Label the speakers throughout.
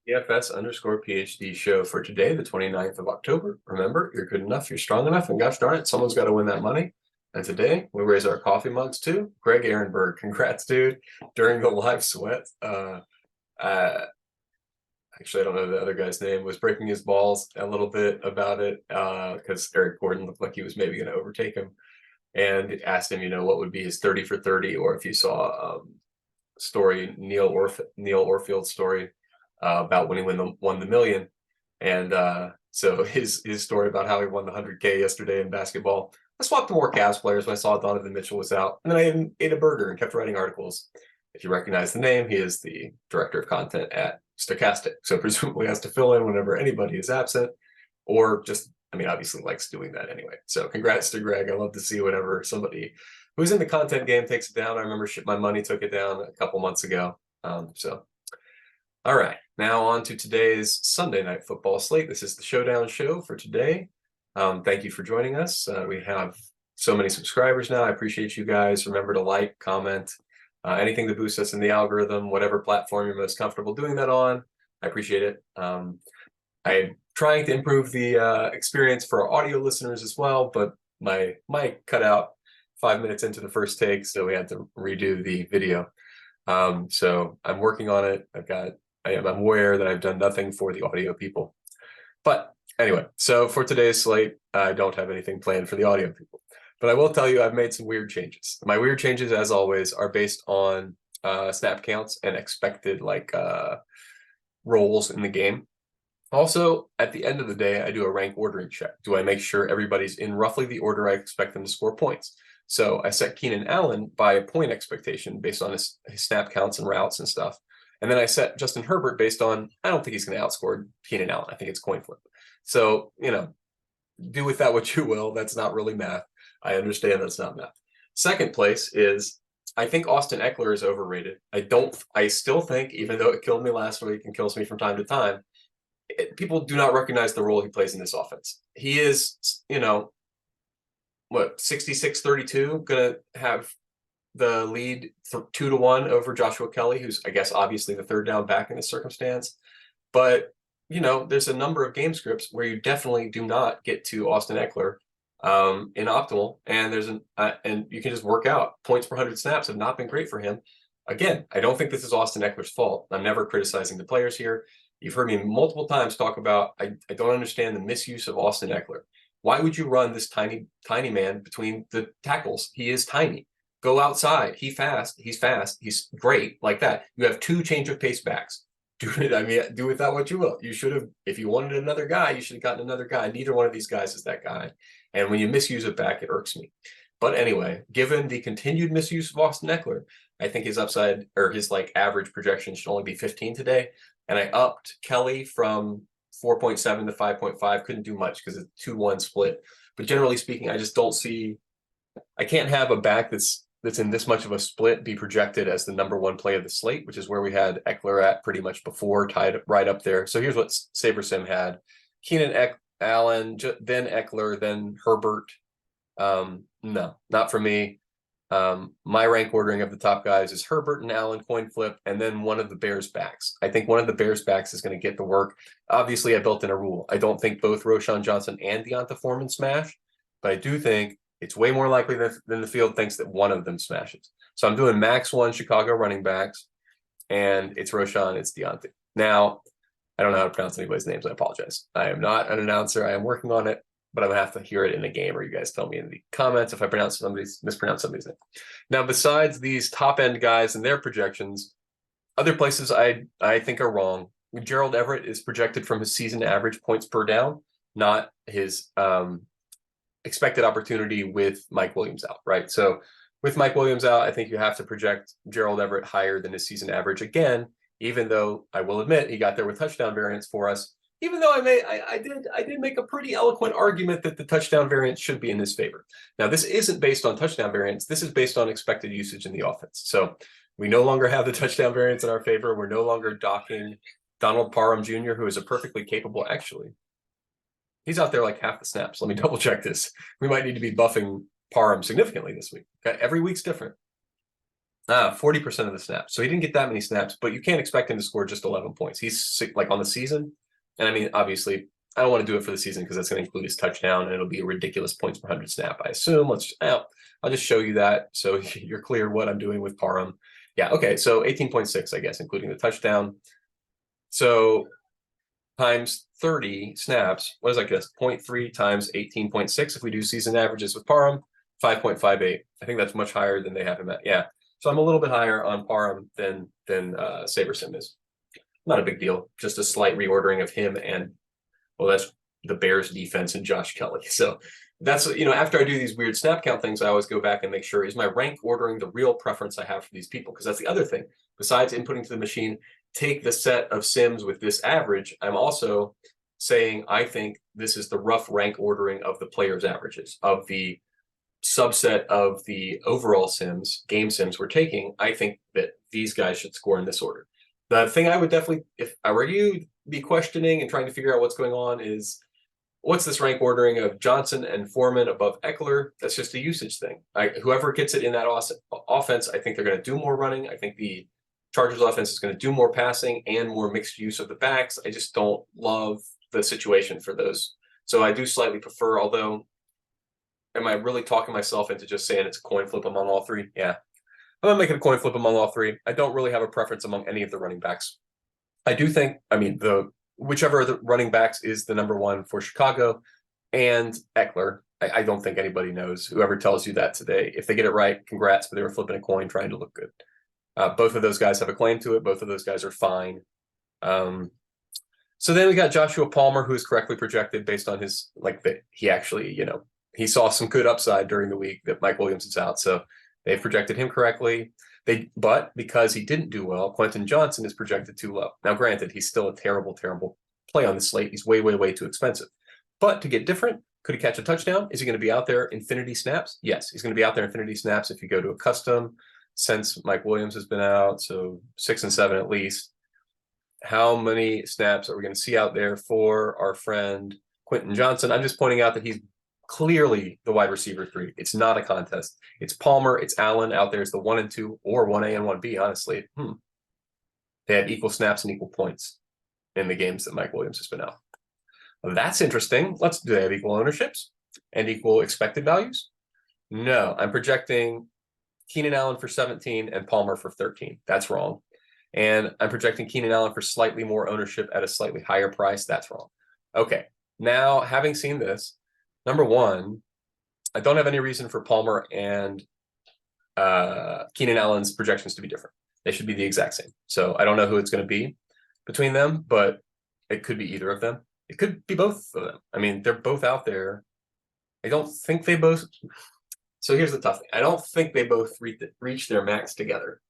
Speaker 1: EFS_PhD show for today, the 29th of October. Remember, you're good enough, you're strong enough, and gosh darn it, someone's got to win that money. And today, we raise our coffee mugs too. Greg Ehrenberg, congrats, dude, during the live sweat. Actually, I don't know the other guy's name, was breaking his balls a little bit about it because Eric Gordon looked like he was maybe going to overtake him. And asked him, what would be his 30 for 30, or if you saw story, Neil Orfield's story about when he won the million. And so his story about how he won the 100K yesterday in basketball. I swapped to more Cavs players when I saw Donovan Mitchell was out, and then I ate a burger and kept writing articles. If you recognize the name, he is the director of content at Stochastic, so presumably has to fill in whenever anybody is absent, or just, obviously likes doing that anyway. So congrats to Greg. I love to see whenever somebody who's in the content game takes it down. I remember Ship My Money took it down a couple months ago. All right, now on to today's Sunday night football slate. This is the Showdown show for today. Thank you for joining us. We have so many subscribers now. I appreciate you guys. Remember to like, comment, anything that boosts us in the algorithm, whatever platform you're most comfortable doing that on. I appreciate it. I'm trying to improve the experience for our audio listeners as well, but my mic cut out 5 minutes into the first take, so we had to redo the video. So I'm working on it. I'm aware that I've done nothing for the audio people. But anyway, so for today's slate, I don't have anything planned for the audio people. But I will tell you I've made some weird changes. My weird changes, as always, are based on snap counts and expected roles in the game. Also, at the end of the day, I do a rank ordering check. Do I make sure everybody's in roughly the order I expect them to score points? So I set Keenan Allen by a point expectation based on his snap counts and routes and stuff. And then I set Justin Herbert based on, I don't think he's going to outscore Keenan Allen. I think it's coin flip. So, do with that what you will. That's not really math. I understand that's not math. Second place is, I think Austin Eckler is overrated. I still think, even though it killed me last week and kills me from time to time, people do not recognize the role he plays in this offense. He is, 66-32, going to have the lead 2-1 over Joshua Kelly, who's, I guess, obviously the third down back in this circumstance. But, there's a number of game scripts where you definitely do not get to Austin Eckler in optimal, and and you can just work out. Points per 100 snaps have not been great for him. Again, I don't think this is Austin Eckler's fault. I'm never criticizing the players here. You've heard me multiple times talk about, I don't understand the misuse of Austin Eckler. Why would you run this tiny man between the tackles? He is tiny. Go outside. He's fast. He's great, like that. You have two change of pace backs. Do with that what you will. You should have, if you wanted another guy, you should have gotten another guy. Neither one of these guys is that guy. And when you misuse it back, it irks me. But anyway, given the continued misuse of Austin Eckler, I think his upside, or his average projection, should only be 15 today. And I upped Kelly from 4.7 to 5.5. Couldn't do much because it's 2-1 split. But generally speaking, I just don't see, I can't have a back that's in this much of a split be projected as the number one play of the slate, which is where we had Eckler at pretty much before, tied right up there. So here's what SaberSim had. Keenan Allen, then Eckler, then Herbert. No, not for me. My rank ordering of the top guys is Herbert and Allen, coin flip, and then one of the Bears backs. I think one of the Bears backs is going to get the work. Obviously, I built in a rule. I don't think both Roschon Johnson and Deonta Foreman smash, but I do think it's way more likely than the field thinks that one of them smashes. So I'm doing max one Chicago running backs, and it's Roschon, it's Deonta. Now, I don't know how to pronounce anybody's names. I apologize. I am not an announcer. I am working on it, but I'm going to have to hear it in the game, or you guys tell me in the comments if I mispronounce somebody's name. Now, besides these top-end guys and their projections, other places I think are wrong. Gerald Everett is projected from his season average points per down, not his expected opportunity with Mike Williams out, right? So with Mike Williams out, I think you have to project Gerald Everett higher than his season average again, even though I will admit he got there with touchdown variance for us. Even though I did make a pretty eloquent argument that the touchdown variance should be in his favor. Now, this isn't based on touchdown variance. This is based on expected usage in the offense. So we no longer have the touchdown variance in our favor. We're no longer docking Donald Parham Jr., who is a perfectly capable, actually. He's out there like half the snaps. Let me double check this. We might need to be buffing Parham significantly this week. Okay? Every week's different. 40% of the snaps. So he didn't get that many snaps, but you can't expect him to score just 11 points. He's like on the season. And I mean, obviously, I don't want to do it for the season because that's going to include his touchdown and it'll be a ridiculous points per 100 snap, I assume. I'll just show you that so you're clear what I'm doing with Parham. Yeah, okay, so 18.6, I guess, including the touchdown. So times 30 snaps, what is that? 0.3 times 18.6 if we do season averages with Parham, 5.58. I think that's much higher than they have him at. Yeah, so I'm a little bit higher on Parham than SaberSim is. Not a big deal, just a slight reordering of him and, well, that's the Bears defense and Josh Kelly. So that's, after I do these weird snap count things, I always go back and make sure, is my rank ordering the real preference I have for these people? Because that's the other thing. Besides inputting to the machine, take the set of sims with this average, I'm also saying I think this is the rough rank ordering of the players' averages, of the subset of the overall sims, game sims we're taking. I think that these guys should score in this order. The thing I would definitely, if I were you, be questioning and trying to figure out what's going on is, what's this rank ordering of Johnson and Foreman above Eckler? That's just a usage thing. Whoever gets it in that offense, I think they're going to do more running. I think the Chargers offense is going to do more passing and more mixed use of the backs. I just don't love the situation for those. So I do slightly prefer, although, am I really talking myself into just saying it's a coin flip among all three? Yeah. I'm going to make it a coin flip among all three. I don't really have a preference among any of the running backs. I do think, whichever of the running backs is the number one for Chicago and Eckler, I don't think anybody knows. Whoever tells you that today, if they get it right, congrats, but they were flipping a coin trying to look good. Both of those guys have a claim to it. Both of those guys are fine. So then we got Joshua Palmer, who is correctly projected based on his, he actually, he saw some good upside during the week that Mike Williams is out. So they've projected him correctly. But because he didn't do well, Quentin Johnson is projected too low. Now, granted, he's still a terrible, terrible play on the slate. He's way, way, way too expensive. But to get different, could he catch a touchdown? Is he going to be out there infinity snaps? Yes, he's going to be out there infinity snaps if you go to a custom since Mike Williams has been out, so 6 and 7 at least. How many snaps are we going to see out there for our friend Quentin Johnson? I'm just pointing out that he's clearly the wide receiver 3. It's not a contest. It's Palmer, it's Allen out there as the 1 and 2, or 1A and 1B, honestly. They have equal snaps and equal points in the games that Mike Williams has been out. Well, that's interesting. Do they have equal ownerships and equal expected values? No, I'm projecting Keenan Allen for 17 and Palmer for 13. That's wrong. And I'm projecting Keenan Allen for slightly more ownership at a slightly higher price. That's wrong. Okay, now having seen this, number one, I don't have any reason for Palmer and Keenan Allen's projections to be different. They should be the exact same. So I don't know who it's going to be between them, but it could be either of them. It could be both of them. I mean, they're both out there. I don't think they both. So here's the tough thing. I don't think they both reach their max together.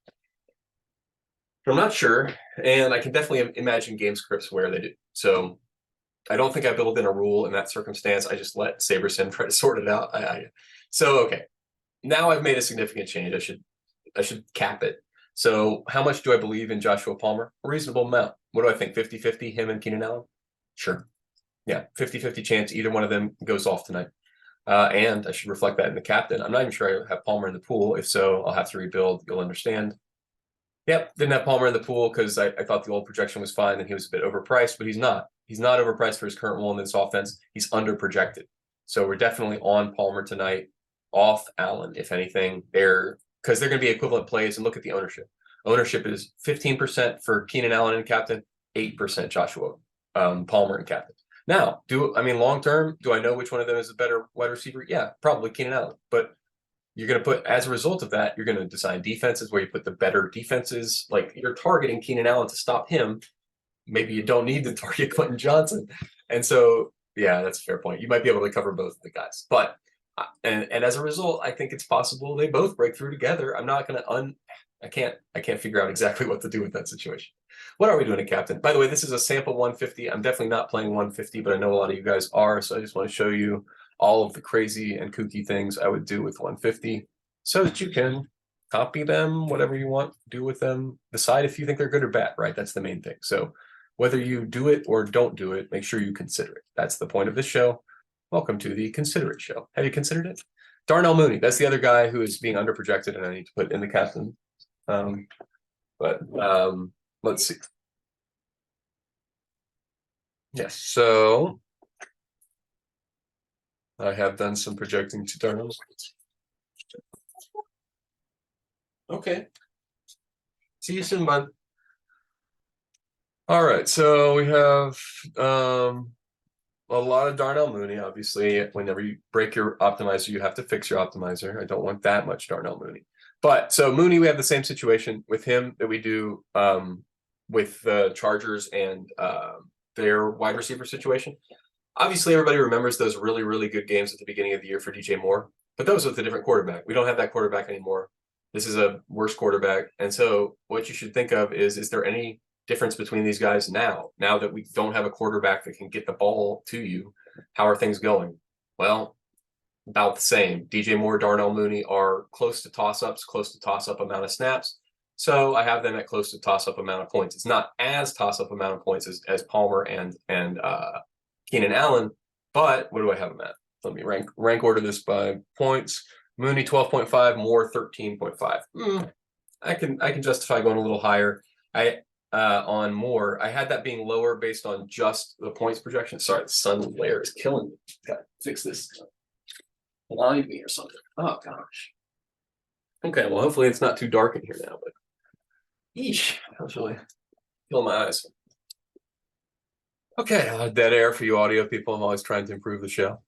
Speaker 1: I'm not sure. And I can definitely imagine game scripts where they do. So I don't think I built in a rule in that circumstance. I just let SaberSim try to sort it out. So, okay. Now I've made a significant change. I should cap it. So how much do I believe in Joshua Palmer? A reasonable amount. What do I think? 50-50, him and Keenan Allen? Sure. Yeah, 50-50 chance either one of them goes off tonight. And I should reflect that in the captain. I'm not even sure I have Palmer in the pool. If so, I'll have to rebuild. You'll understand. Yep, didn't have Palmer in the pool because I thought the old projection was fine and he was a bit overpriced, but he's not. He's not overpriced for his current role in this offense. He's underprojected. So we're definitely on Palmer tonight, off Allen, if anything. Because they're going to be equivalent plays, and look at the ownership. Ownership is 15% for Keenan Allen and captain, 8% Joshua Palmer and captain. Now, long term, do I know which one of them is a better wide receiver? Yeah, probably Keenan Allen. But you're going to put, as a result of that, you're going to design defenses where you put the better defenses. Like, you're targeting Keenan Allen to stop him. Maybe you don't need to target Quentin Johnson. And so, yeah, that's a fair point. You might be able to cover both of the guys. But, and as a result, I think it's possible they both break through together. I'm not going to I can't figure out exactly what to do with that situation. What are we doing at captain? By the way, this is a sample 150. I'm definitely not playing 150, but I know a lot of you guys are. So I just want to show you all of the crazy and kooky things I would do with 150 so that you can copy them, whatever you want, do with them. Decide if you think they're good or bad, right? That's the main thing. So whether you do it or don't do it, make sure you consider it. That's the point of this show. Welcome to the Consider It Show. Have you considered it? Darnell Mooney, that's the other guy who is being underprojected and I need to put in the captain. But let's see. Yes, so I have done some projecting to Darnell. Okay. See you soon, bud. All right, so we have a lot of Darnell Mooney. Obviously, whenever you break your optimizer, you have to fix your optimizer. I don't want that much Darnell Mooney. But so Mooney, we have the same situation with him that we do with the Chargers and their wide receiver situation. Obviously, everybody remembers those really, really good games at the beginning of the year for DJ Moore, but those with a different quarterback. We don't have that quarterback anymore. This is a worse quarterback. And so what you should think of is there any difference between these guys now that we don't have a quarterback that can get the ball to you? How are things going? Well, about the same. DJ Moore, Darnell Mooney are close to toss-ups, close to toss-up amount of snaps. So I have them at close to toss-up amount of points. It's not as toss-up amount of points as Palmer and Keenan Allen, but what do I have them at? Let me rank order this by points. Mooney 12.5, Moore 13.5. I can justify going a little higher. On Moore, I had that being lower based on just the points projection. Sorry, the sun glare is killing me. Gotta fix this. Blind me or something. Oh gosh. Okay, well hopefully it's not too dark in here now, but eesh, that was really killing my eyes. Okay, dead air for you audio people. I'm always trying to improve the show.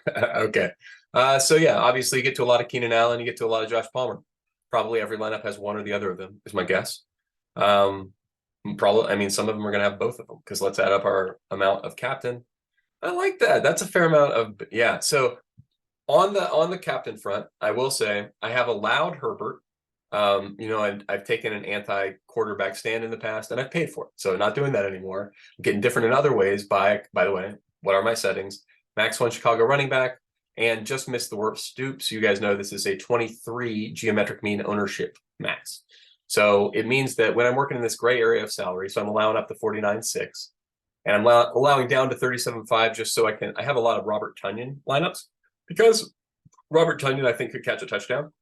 Speaker 1: Okay. So yeah, obviously you get to a lot of Keenan Allen, you get to a lot of Josh Palmer. Probably every lineup has one or the other of them, is my guess. Probably, I mean, some of them are going to have both of them because let's add up our amount of captain. I like that. That's a fair amount of, yeah. So on the captain front, I will say I have allowed Herbert. I've taken an anti-quarterback stand in the past, and I've paid for it. So not doing that anymore. I'm getting different in other ways. By the way, what are my settings? Max 1 Chicago running back, and just missed the warp stoop. So you guys know this is a 23 geometric mean ownership max. So it means that when I'm working in this gray area of salary, so I'm allowing up to 49.6, and I'm allowing down to 37.5 just so I have a lot of Robert Tonyan lineups because Robert Tonyan, I think, could catch a touchdown.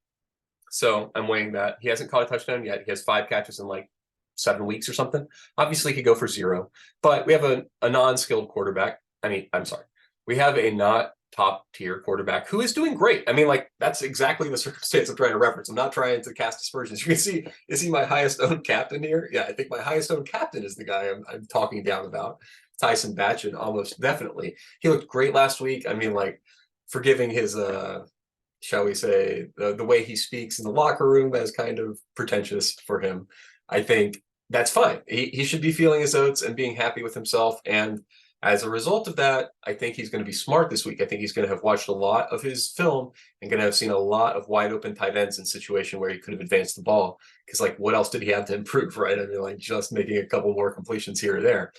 Speaker 1: So I'm weighing that. He hasn't caught a touchdown yet. He has 5 catches in like 7 weeks or something. Obviously, he could go for 0, but we have a non-skilled quarterback. I'm sorry. We have a not top tier quarterback who is doing great. I mean, like, that's exactly the circumstance I'm trying to reference. I'm not trying to cast aspersions. You can see, is he my highest owned captain here? Yeah, I think my highest owned captain is the guy I'm talking down about. Tyson Bagent, almost definitely. He looked great last week. I mean, like, forgiving his shall we say, the way he speaks in the locker room as kind of pretentious for him, I think that's fine. He should be feeling his oats and being happy with himself. And as a result of that, I think he's going to be smart this week. I think he's going to have watched a lot of his film and going to have seen a lot of wide open tight ends in situation where he could have advanced the ball. Because, like, what else did he have to improve, right? I mean, like, just making a couple more completions here or there.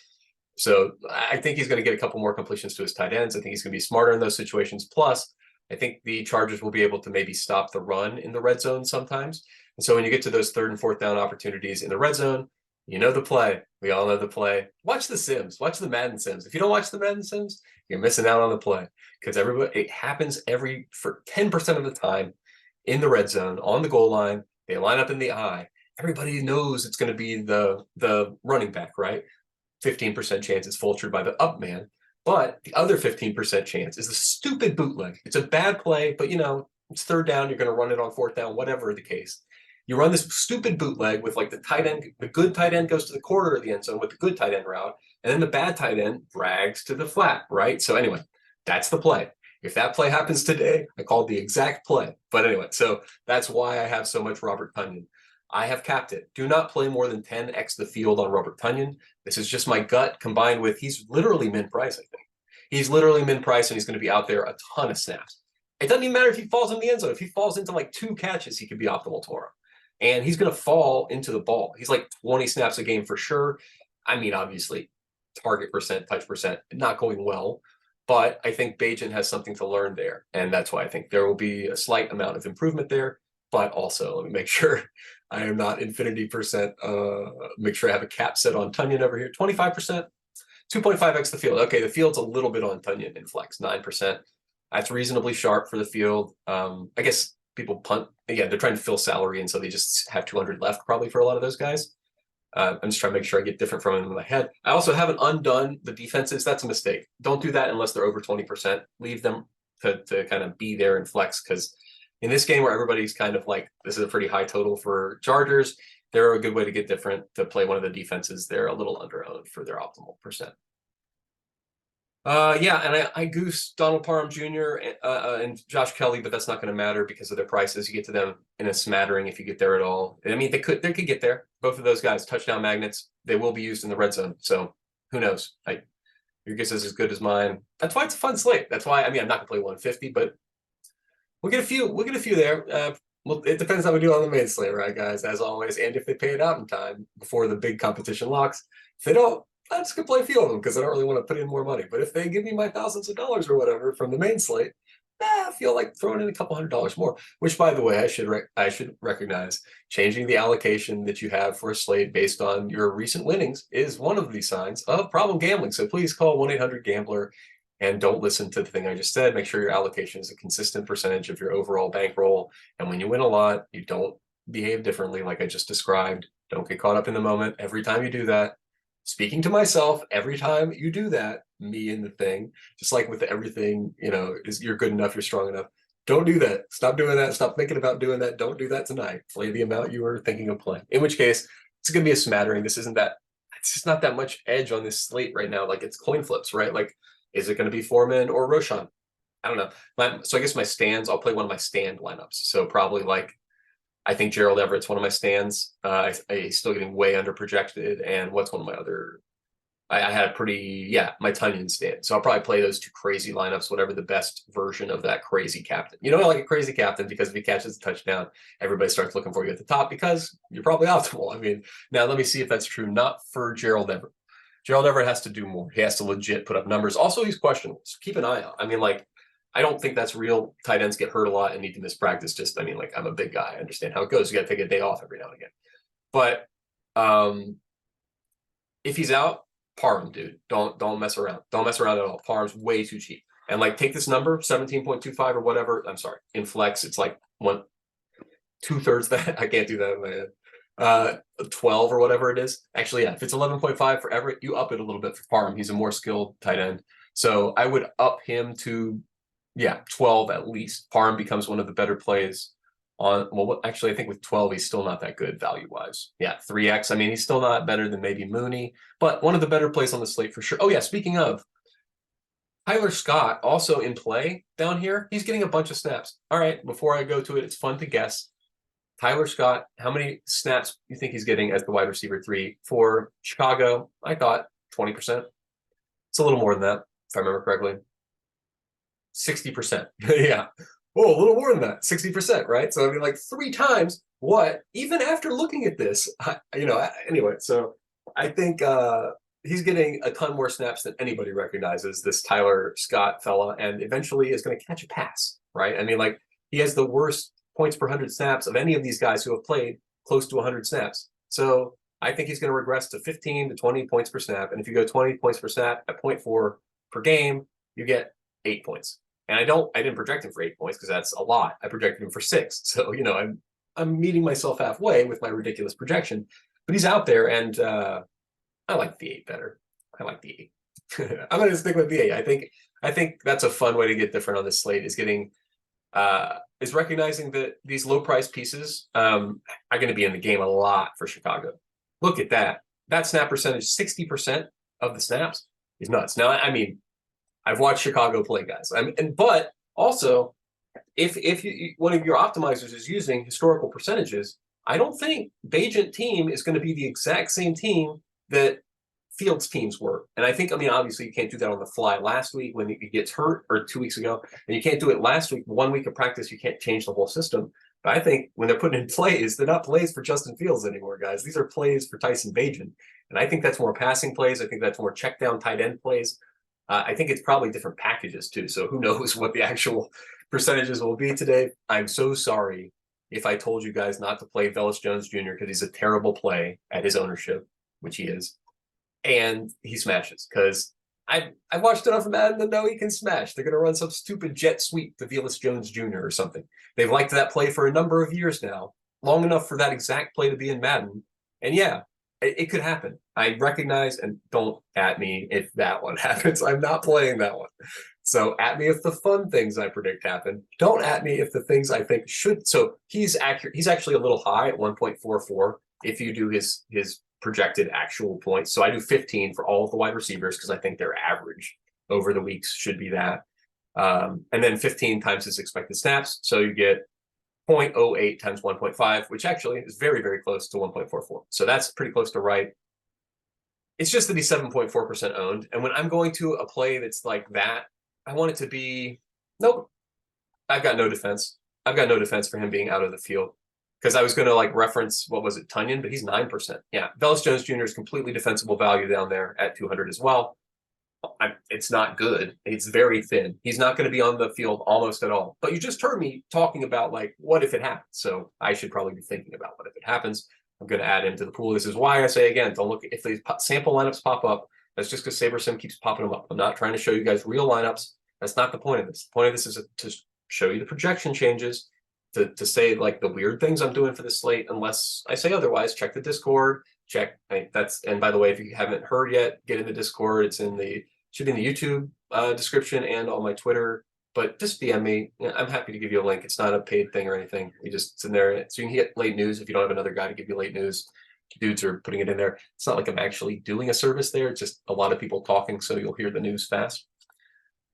Speaker 1: So I think he's going to get a couple more completions to his tight ends. I think he's going to be smarter in those situations. Plus, I think the Chargers will be able to maybe stop the run in the red zone sometimes. And so when you get to those 3rd and 4th down opportunities in the red zone, you know the play. We all know the play. Watch the Sims. Watch the Madden Sims. If you don't watch the Madden Sims, you're missing out on the play because it happens for 10% of the time in the red zone on the goal line. They line up in the eye. Everybody knows it's going to be the running back, right? 15% chance it's vultured by the up man. But the other 15% chance is the stupid bootleg. It's a bad play, but it's 3rd down. You're going to run it on 4th down, whatever the case. You run this stupid bootleg with like the tight end. The good tight end goes to the corner of the end zone with the good tight end route, and then the bad tight end drags to the flat, right? So anyway, that's the play. If that play happens today, I called the exact play. But anyway, so that's why I have so much Robert Tonyan. I have capped it. Do not play more than 10x the field on Robert Tonyan. This is just my gut combined with he's literally min price, I think. He's literally min price, and he's going to be out there a ton of snaps. It doesn't even matter if he falls in the end zone. If he falls into like 2 catches, he could be optimal tomorrow. And he's going to fall into the ball. He's like 20 snaps a game for sure. I mean, obviously, target percent, touch percent, not going well. But I think Bagent has something to learn there. And that's why I think there will be a slight amount of improvement there. But also, let me make sure I am not infinity percent. Make sure I have a cap set on Tonyan over here. 25%, 2.5x the field. Okay, the field's a little bit on Tonyan in flex, 9%. That's reasonably sharp for the field. I guess people punt. Yeah, they're trying to fill salary, and so they just have 200 left probably for a lot of those guys. I'm just trying to make sure I get different from them in my head. I also haven't undone the defenses. That's a mistake. Don't do that unless they're over 20%. Leave them to kind of be there and flex, because in this game where everybody's kind of like, this is a pretty high total for Chargers, they're a good way to get different, to play one of the defenses they're a little under-owned for their optimal percent. Yeah, and I goose Donald Parham Jr. And Josh Kelly, but that's not going to matter because of their prices. You get to them in a smattering if you get there at all. I mean, they could get there. Both of those guys, touchdown magnets. They will be used in the red zone. So who knows? Your guess is as good as mine. That's why it's a fun slate. That's why, I mean, I'm not going to play 150, but we'll get a few. We'll get a few there. Well, it depends how we do on the main slate, right, guys? As always, and if they pay it out in time before the big competition locks. If they don't, I'm just gonna play a few of them because I don't really want to put in more money. But if they give me my thousands of dollars or whatever from the main slate, I feel like throwing in a couple $100 more. Which, by the way, I should recognize, changing the allocation that you have for a slate based on your recent winnings is one of the signs of problem gambling. So please call 1-800-GAMBLER and don't listen to the thing I just said. Make sure your allocation is a consistent percentage of your overall bankroll. And when you win a lot, you don't behave differently like I just described. Don't get caught up in the moment. Every time you do that, speaking to myself, every time you do that, me and the thing, just like with everything, is you're good enough, you're strong enough. Don't do that. Stop doing that. Stop thinking about doing that. Don't do that tonight. Play the amount you were thinking of playing. In which case, it's going to be a smattering. It's just not that much edge on this slate right now. Like, it's coin flips, right? Like, is it going to be Foreman or Roshan? I don't know. So I guess my stands, I'll play one of my stand lineups. So probably I think Gerald Everett's one of my stands. He's still getting way under projected. And what's one of my other? I had my Tonyan stand. So I'll probably play those two crazy lineups, whatever the best version of that crazy captain. I like a crazy captain because if he catches a touchdown, everybody starts looking for you at the top because you're probably optimal. I mean, now let me see if that's true. Not for Gerald Everett. Gerald Everett has to do more. He has to legit put up numbers. Also, he's questionable. So keep an eye out. I mean, I don't think that's real. Tight ends get hurt a lot and need to miss practice. I'm a big guy. I understand how it goes. You got to take a day off every now and again. But if he's out, Parham, dude, don't mess around. Don't mess around at all. Parham's way too cheap. And take this number, 17.25 or whatever. I'm sorry. In flex, it's like 2/3 that. I can't do that in my head. 12 or whatever it is. Actually, yeah, if it's 11.5 for Everett, you up it a little bit for Parham. He's a more skilled tight end. So I would up him to 12 at least. Parham becomes one of the better plays actually, I think with 12, he's still not that good value-wise. Yeah, 3x. I mean, he's still not better than maybe Mooney, but one of the better plays on the slate for sure. Oh, yeah, speaking of, Tyler Scott also in play down here. He's getting a bunch of snaps. All right, before I go to it, it's fun to guess. Tyler Scott, how many snaps do you think he's getting as the wide receiver 3 for Chicago? I thought 20%. It's a little more than that, if I remember correctly. 60%. Yeah. Oh, a little more than that. 60%, right? So I mean, 3 times what? Even after looking at this, anyway. So I think he's getting a ton more snaps than anybody recognizes, this Tyler Scott fella, and eventually is going to catch a pass, right? I mean, he has the worst points per 100 snaps of any of these guys who have played close to 100 snaps. So I think he's going to regress to 15 to 20 points per snap. And if you go 20 points per snap at 0.4 per game, you get 8 points. And I didn't project him for 8 points because that's a lot. I projected him for 6. So, I'm meeting myself halfway with my ridiculous projection. But he's out there, and I like the 8 better. I like the 8. I'm going to stick with the 8. I think that's a fun way to get different on this slate, is recognizing that these low price pieces are going to be in the game a lot for Chicago. Look at that. That snap percentage, 60% of the snaps is nuts. Now, I mean, I've watched Chicago play, guys. But also, if one of your optimizers is using historical percentages, I don't think Bagent team is going to be the exact same team that Fields teams were. And I think, obviously you can't do that on the fly last week when he gets hurt, or 2 weeks ago, and you can't do it last week. 1 week of practice, you can't change the whole system. But I think when they're putting in plays, they're not plays for Justin Fields anymore, guys. These are plays for Tyson Bagent. And I think that's more passing plays. I think that's more check down tight end plays. I think it's probably different packages too. So who knows what the actual percentages will be today. I'm so sorry if I told you guys not to play Velus Jones Jr. because he's a terrible play at his ownership, which he is. And he smashes, because I watched enough of Madden to know he can smash. They're going to run some stupid jet sweep to Velus Jones Jr. or something. They've liked that play for a number of years now, long enough for that exact play to be in Madden. And yeah, it could happen. I recognize, and don't at me if that one happens. I'm not playing that one. So at me if the fun things I predict happen. Don't at me if the things I think should. So he's accurate. He's actually a little high at 1.44 if you do his projected actual points. So I do 15 for all of the wide receivers because I think their average over the weeks should be that. And then 15 times his expected snaps. So you get 0.08 times 1.5, which actually is very, very close to 1.44. So that's pretty close to right. It's just that he's 7.4% owned. And when I'm going to a play that's like that, I want it to be, nope, I've got no defense. I've got no defense for him being out of the field. Because I was going to like reference, what was it, Tonyan, but he's 9%. Yeah, Velus Jones Jr. is completely defensible value down there at 200 as well. It's not good. It's very thin. He's not going to be on the field almost at all. But you just heard me talking about like, what if it happens? So I should probably be thinking about what if it happens. I'm going to add him to the pool. This is why I say, again, don't look, if these sample lineups pop up, that's just because SaberSim keeps popping them up. I'm not trying to show you guys real lineups. That's not the point of this. The point of this is to show you the projection changes, to say like the weird things I'm doing for the slate, unless I say otherwise. Check the Discord. Check that's, and by the way, if you haven't heard yet, get in the Discord. It's in the, should be in the YouTube description and on my Twitter. But just DM me. I'm happy to give you a link. It's not a paid thing or anything. You just, it's in there. So you can get late news if you don't have another guy to give you late news. Dudes are putting it in there. It's not like I'm actually doing a service there. It's just a lot of people talking, so you'll hear the news fast.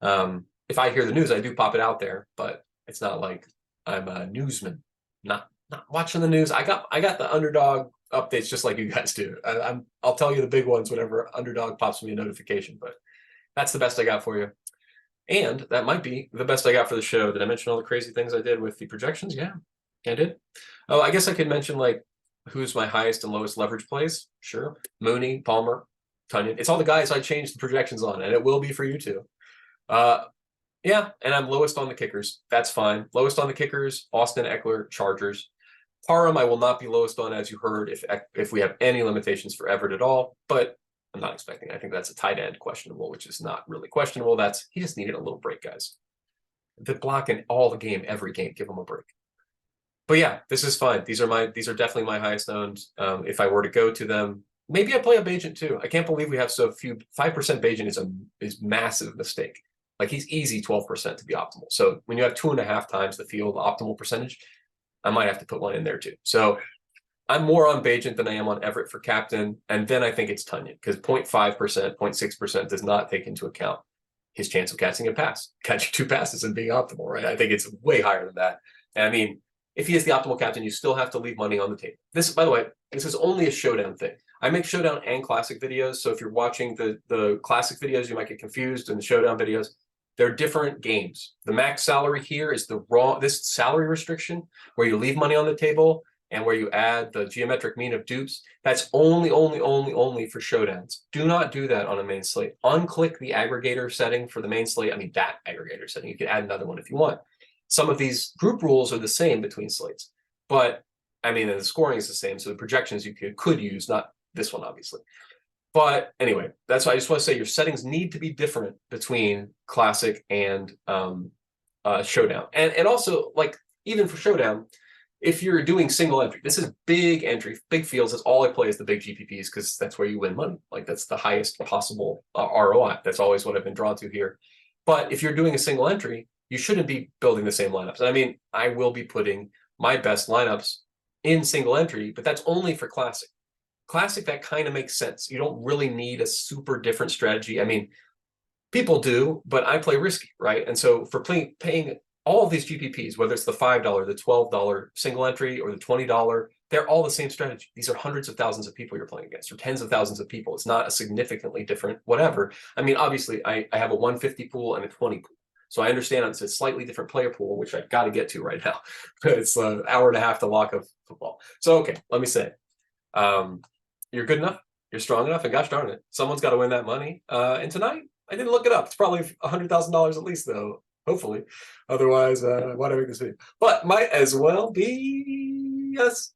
Speaker 1: If I hear the news, I do pop it out there, but it's not like I'm a newsman. Not watching the news. I got the underdog updates just like you guys do. I'll tell you the big ones whenever underdog pops me a notification, but that's the best I got for you. And that might be the best I got for the show. Did I mention all the crazy things I did with the projections? Yeah, I did. Oh, I guess I could mention like who's my highest and lowest leverage plays. Sure. Mooney, Palmer, Tonyan. It's all the guys I changed the projections on, and it will be for you too. Yeah, and I'm lowest on the kickers. That's fine. Lowest on the kickers, Austin Eckler, Chargers. Parham, I will not be lowest on, as you heard, if we have any limitations for Everett at all. But I'm not expecting. I think that's a tight end questionable, which is not really questionable. That's, he just needed a little break, guys. The block in all the game, every game, give him a break. But yeah, this is fine. These are definitely my highest owned. If I were to go to them, maybe I play a Bagent too. I can't believe we have so few. 5% Bagent is massive mistake. Like he's easy 12% to be optimal. So when you have 2.5 times the field optimal percentage, I might have to put one in there too. So I'm more on Bagent than I am on Everett for captain. And then I think it's Tonyan because 0.5%, 0.6% does not take into account his chance of catching a pass, catching 2 passes and being optimal, right? I think it's way higher than that. And I mean, if he is the optimal captain, you still have to leave money on the table. This, by the way, this is only a Showdown thing. I make Showdown and Classic videos. So if you're watching the Classic videos, you might get confused, and the Showdown videos, they're different games. The max salary here is this salary restriction where you leave money on the table and where you add the geometric mean of dupes. That's only for Showdowns. Do not do that on a main slate. Unclick the aggregator setting for the main slate. I mean, that aggregator setting. You can add another one if you want. Some of these group rules are the same between slates, but I mean, the scoring is the same. So the projections you could use, not this one, obviously. But anyway, that's why I just want to say your settings need to be different between Classic and Showdown. And also, like, even for Showdown, if you're doing single entry, this is big entry, big fields. That's all I play is the big GPPs because that's where you win money. Like, that's the highest possible ROI. That's always what I've been drawn to here. But if you're doing a single entry, you shouldn't be building the same lineups. And I mean, I will be putting my best lineups in single entry, but that's only for Classic. Classic, that kind of makes sense. You don't really need a super different strategy. I mean, people do, but I play risky, right? And so for paying all of these GPPs, whether it's the $5, the $12 single entry, or the $20, they're all the same strategy. These are hundreds of thousands of people you're playing against, or tens of thousands of people. It's not a significantly different whatever. I mean, obviously, I have a 150 pool and a 20 pool. So I understand it's a slightly different player pool, which I've got to get to right now. It's an hour and a half to lock up football. So, okay, let me say, you're good enough, you're strong enough, and gosh darn it, someone's got to win that money. And tonight, I didn't look it up. It's probably $100,000 at least, though, hopefully. Otherwise, why do I make this video? But might as well be, yes.